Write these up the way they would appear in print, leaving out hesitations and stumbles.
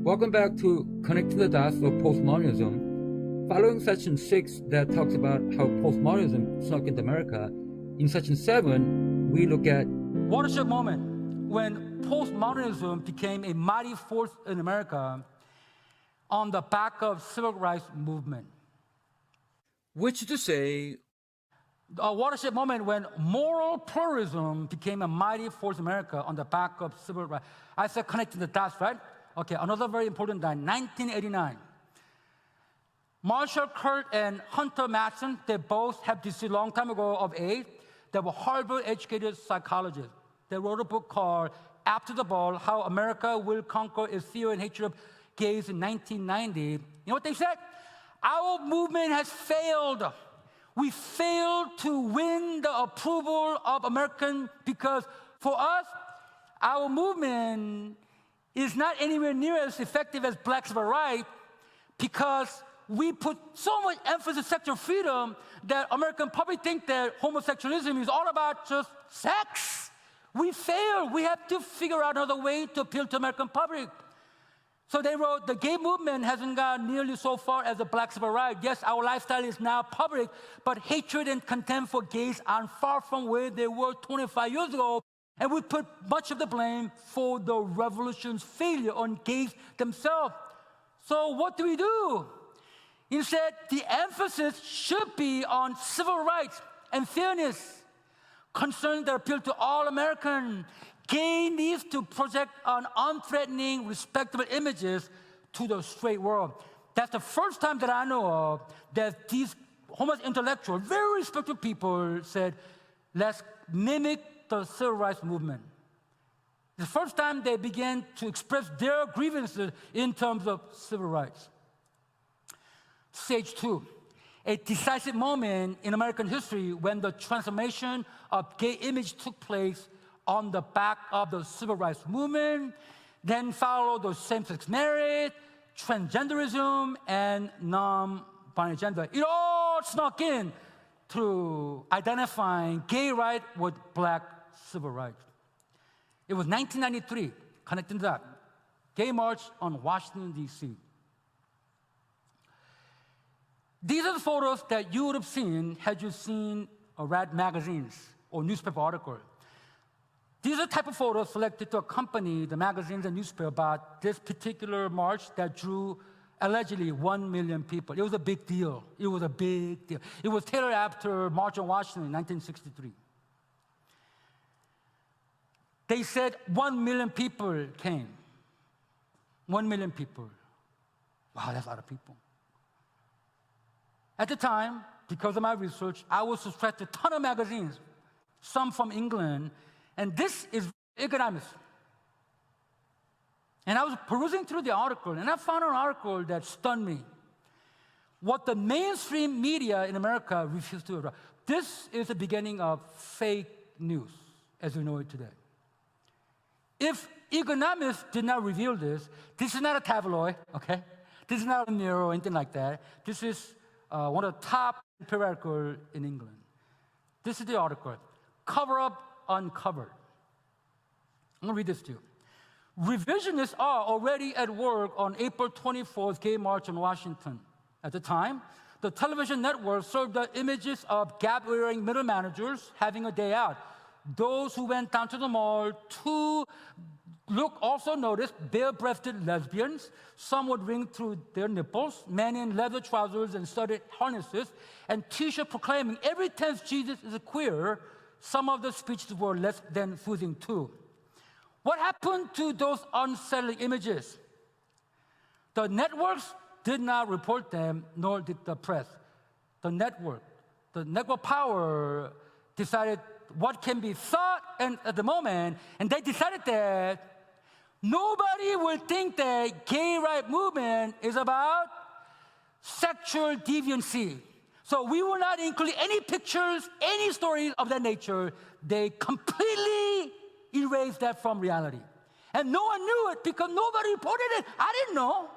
Welcome back to Connecting the Dots of Postmodernism. Following Section 6 that talks about how postmodernism snuck into America, in Section 7, we look at watershed moment when postmodernism became a mighty force in America on the back of civil rights movement. Which is to say, a watershed moment when moral pluralism became a mighty force in America on the back of civil rights. I said connecting the dots, right? Okay, another very important date, 1989. Marshall Kurt and Hunter Madsen, they both have this a long time ago of age. They were Harvard-educated psychologists. They wrote a book called After the Ball, How America Will Conquer Its Fear and Hatred of Gays in 1990. You know what they said? Our movement has failed. We failed to win the approval of Americans because for us, our movement is not anywhere near as effective as Black civil rights because we put so much emphasis on sexual freedom that American public think that homosexualism is all about just sex. We failed. We have to figure out another way to appeal to American public. So they wrote, the gay movement hasn't gone nearly so far as the Black civil rights. Yes, our lifestyle is now public, but hatred and contempt for gays are far from where they were 25 years ago. And we put much of the blame for the revolution's failure on gays themselves. So what do? Instead, the emphasis should be on civil rights and fairness, concerns that appeal to all Americans. Gay needs to project an unthreatening, respectable images to the straight world. That's the first time that I know of that these homeless intellectuals, very respectable people, said, let's mimic the civil rights movement. The first time they began to express their grievances in terms of civil rights. Stage 2, a decisive moment in American history when the transformation of gay image took place on the back of the civil rights movement, then followed the same-sex marriage, transgenderism, and non-binary gender. It all snuck in through identifying gay rights with Black civil rights. It was 1993, connecting that, Gay March on Washington, D.C. These are the photos that you would have seen had you seen read magazines or newspaper articles. These are the type of photos selected to accompany the magazines and newspaper about this particular march that drew allegedly 1 million people. It was a big deal. It was a big deal. It was tailored after March on Washington in 1963. They said 1 million people came. 1 million people. Wow, that's a lot of people. At the time, because of my research, I was subscribed to a ton of magazines, some from England, and this is economics. And I was perusing through the article, and I found an article that stunned me. What the mainstream media in America refused to address. This is the beginning of fake news, as we know it today. If economics did not reveal this is not a tabloid, okay? This is not a Mirror or anything like that. This is one of the top periodicals in England. This is the article, Cover Up Uncovered. I'm going to read this to you. Revisionists are already at work on April 24th Gay March in Washington. At the time, the television network served the images of gap-wearing middle managers having a day out. Those who went down to the mall to look also noticed bare-breasted lesbians. Some would ring through their nipples, men in leather trousers and studded harnesses, and T-shirts proclaiming every 10th Jesus is a queer. Some of the speeches were less than soothing too. What happened to those unsettling images? The networks did not report them, nor did the press. The network power decided what can be thought at the moment, and they decided that nobody will think that gay rights movement is about sexual deviancy. So we will not include any pictures, any stories of that nature. They completely erased that from reality. And no one knew it because nobody reported it. I didn't know.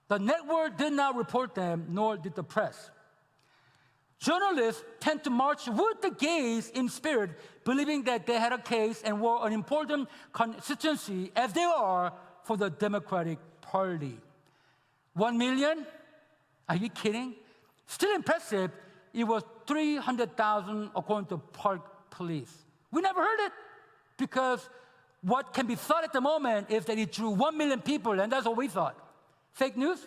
The network did not report them, nor did the press. Journalists tend to march with the gays in spirit, believing that they had a case and were an important constituency, as they are, for the Democratic Party. 1 million? Are you kidding? Still impressive, it was 300,000 according to Park Police. We never heard it because what can be thought at the moment is that it drew 1 million people, and that's what we thought. Fake news?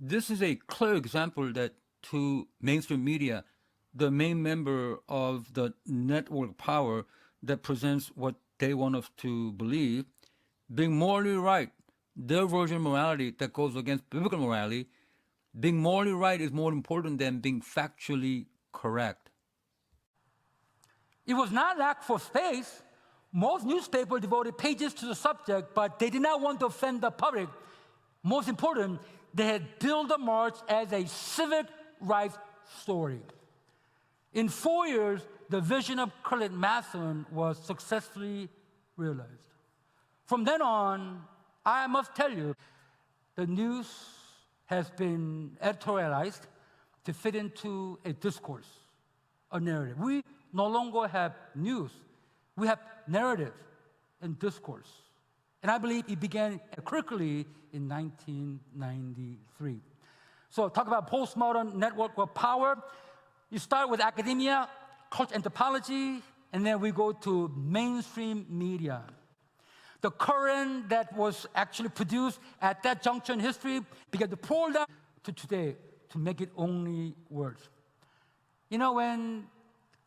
This is a clear example that to mainstream media, the main member of the network power that presents what they want us to believe, being morally right, their version of morality that goes against biblical morality, being morally right is more important than being factually correct. It was not lack for space. Most newspapers devoted pages to the subject, but they did not want to offend the public. Most important, they had billed the march as a civic rights story. In 4 years, the vision of Claremont was successfully realized. From then on, I must tell you, the news has been editorialized to fit into a discourse, a narrative. We no longer have news. We have narrative and discourse. And I believe it began critically in 1993. So talk about postmodern network of power. You start with academia, culture anthropology, and then we go to mainstream media. The current that was actually produced at that juncture in history began to pour down to today to make it only worse. You know, when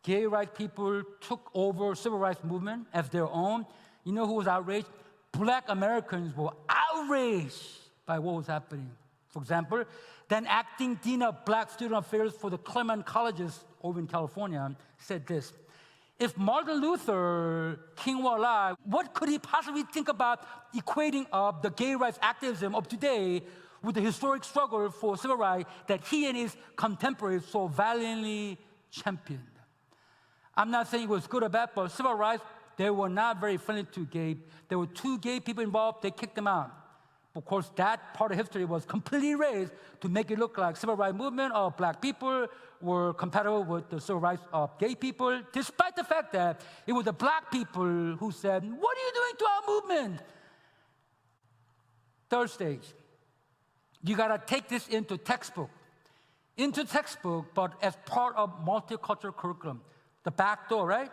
gay rights people took over civil rights movement as their own, you know who was outraged? Black Americans were outraged by what was happening. For example, then acting dean of Black Student Affairs for the Claremont colleges over in California said this: if Martin Luther King were alive, what could he possibly think about equating up the gay rights activism of today with the historic struggle for civil rights that he and his contemporaries so valiantly championed? I'm not saying it was good or bad, but civil rights, they were not very friendly to gay. There were 2 gay people involved, they kicked them out. Of course, that part of history was completely erased to make it look like civil rights movement of black people were compatible with the civil rights of gay people, despite the fact that it was the black people who said, what are you doing to our movement? Third stage, you gotta take this into textbook, but as part of multicultural curriculum. The back door, right?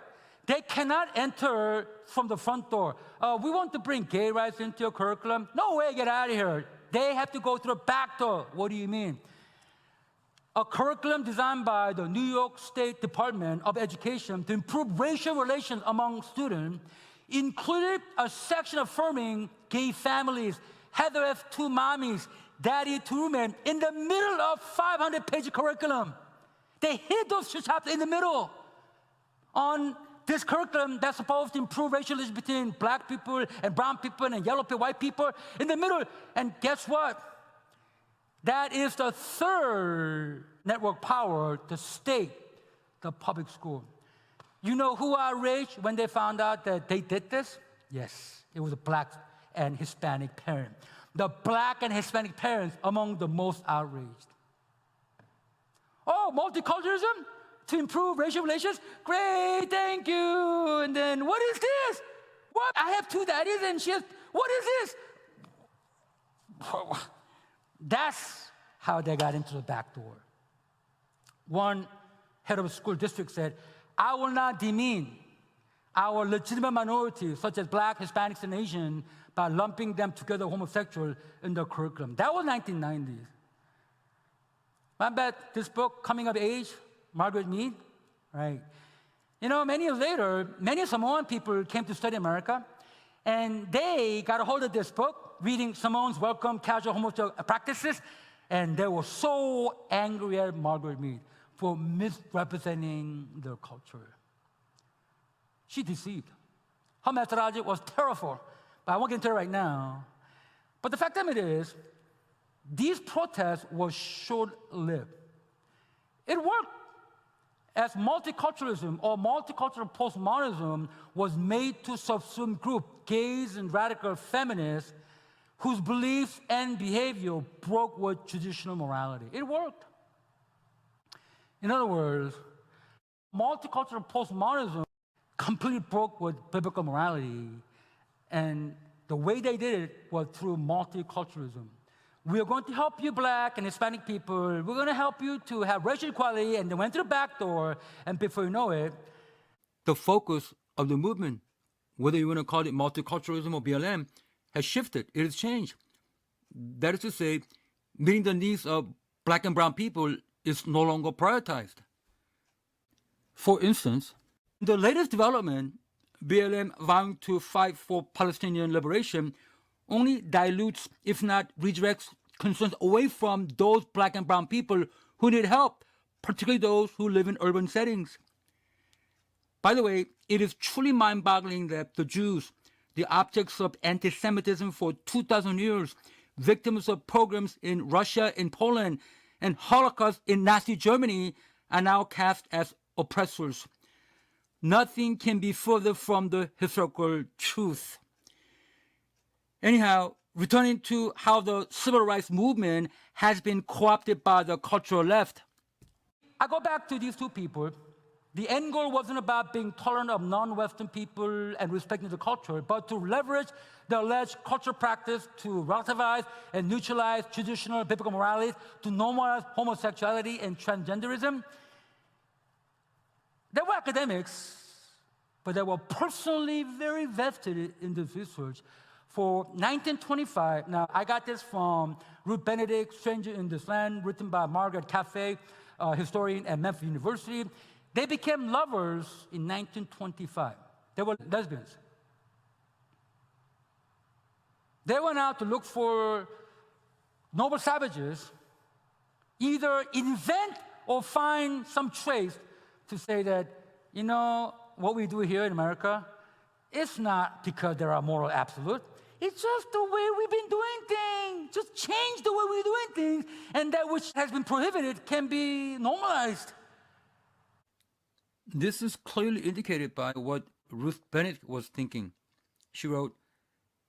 They cannot enter from the front door. We want to bring gay rights into your curriculum. No way, get out of here. They have to go through the back door. What do you mean? A curriculum designed by the New York State Department of Education to improve racial relations among students included a section affirming gay families. Heather has 2 mommies, daddy 2 women, in the middle of 500-page curriculum. They hid those chapters in the middle. On this curriculum that's supposed to improve racial relations between black people and brown people and yellow people, white people, in the middle. And guess what? That is the third network power, the state, the public school. You know who outraged when they found out that they did this? Yes, it was a black and Hispanic parent. The black and Hispanic parents among the most outraged. Oh, multiculturalism? To improve racial relations? Great, thank you. And then, what is this? What? I have 2 daddies and she has, what is this? That's how they got into the back door. One head of a school district said, I will not demean our legitimate minorities, such as black, Hispanics, and Asian, by lumping them together homosexual in the curriculum. That was 1990s. I bet this book, Coming of Age, Margaret Mead, right? You know, many years later, many Samoan people came to study America, and they got a hold of this book, reading Simone's Welcome Casual Homosexual Practices, and they were so angry at Margaret Mead for misrepresenting their culture. She deceived. Her methodology was terrible, but I won't get into it right now. But the fact of it is, these protests were short-lived. It worked, as multiculturalism or multicultural postmodernism was made to subsume groups, gays and radical feminists, whose beliefs and behavior broke with traditional morality. It worked. In other words, multicultural postmodernism completely broke with biblical morality, and The way they did it was through multiculturalism. We are going to help you Black and Hispanic people. We're going to help you to have racial equality, and they went through the back door, and before you know it, The focus of the movement, whether you want to call it multiculturalism or BLM, has shifted. It has changed. That is to say, meeting the needs of Black and brown people is no longer prioritized. For instance, the latest development, BLM vowing to fight for Palestinian liberation, only dilutes, if not redirects, concerns away from those Black and brown people who need help, particularly those who live in urban settings. By the way, it is truly mind-boggling that the Jews, the objects of anti-Semitism for 2,000 years, victims of pogroms in Russia and Poland, and Holocaust in Nazi Germany, are now cast as oppressors. Nothing can be further from the historical truth. Anyhow, returning to how the civil rights movement has been co-opted by the cultural left. I go back to these two people. The end goal wasn't about being tolerant of non-Western people and respecting the culture, but to leverage the alleged cultural practice to relativize and neutralize traditional biblical moralities, to normalize homosexuality and transgenderism. They were academics, but they were personally very vested in this research. For 1925, now I got this from Ruth Benedict, Stranger in This Land, written by Margaret Caffey, historian at Memphis University. They became lovers in 1925. They were lesbians. They went out to look for noble savages, either invent or find some trace to say that, you know, what we do here in America, it's not because there are moral absolutes. It's just the way we've been doing things. Just change the way we're doing things, and that which has been prohibited can be normalized. This is clearly indicated by what Ruth Bennett was thinking. She wrote,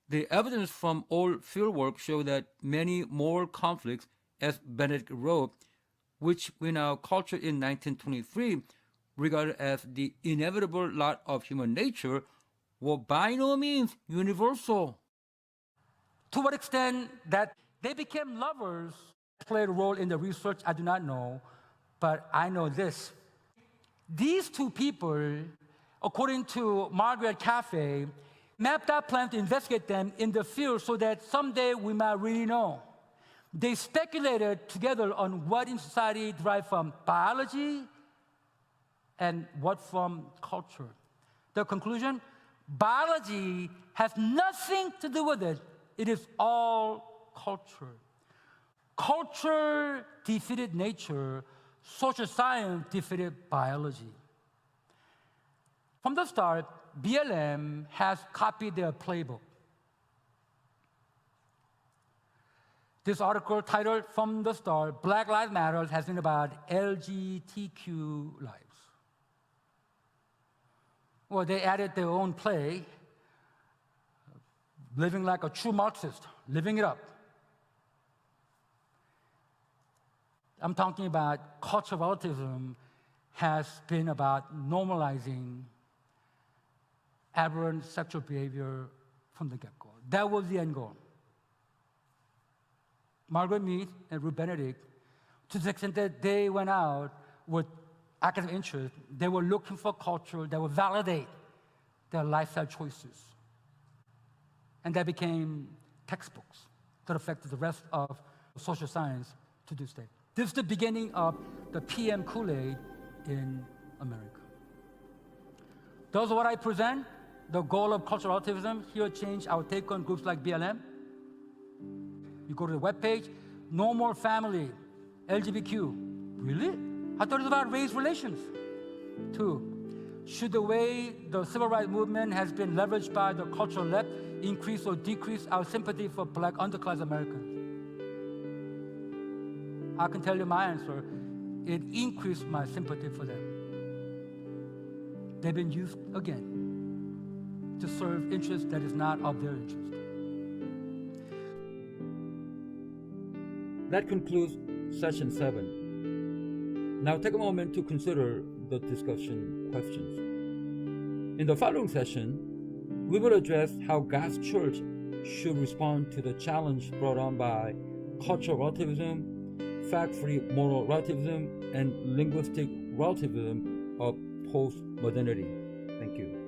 "The evidence from old fieldwork show that many moral conflicts, as Bennett wrote, which we now culture in 1923 regarded as the inevitable lot of human nature, were by no means universal." To what extent that they became lovers played a role in the research, I do not know, but I know this. These two people, according to Margaret Caffey, mapped out plans to investigate them in the field so that someday we might really know. They speculated together on what in society derived from biology and what from culture. The conclusion? Biology has nothing to do with it. It is all culture. Culture defeated nature. Social science defeated biology. From the start, BLM has copied their playbook. This article titled "From the Start, Black Lives Matter" has been about LGBTQ lives. Well, they added their own play, living like a true Marxist, living it up. I'm talking about cultural relativism has been about normalizing aberrant sexual behavior from the get-go. That was the end goal. Margaret Mead and Ruth Benedict, to the extent that they went out with academic interest, they were looking for culture that would validate their lifestyle choices. And that became textbooks that affected the rest of social science to this day. This is the beginning of the PM Kool-Aid in America. Those are what I present, the goal of cultural relativism. Here, change our take on groups like BLM. You go to the webpage, no more family, LGBTQ. Really? I thought it was about race relations. 2, should the way the civil rights movement has been leveraged by the cultural left increase or decrease our sympathy for Black underclass Americans? I can tell you my answer. It increased my sympathy for them. They've been used again to serve interests that is not of their interest. That concludes session 7. Now take a moment to consider the discussion questions. In the following session, we will address how God's church should respond to the challenge brought on by cultural relativism, fact-free moral relativism, and linguistic relativism of postmodernity. Thank you.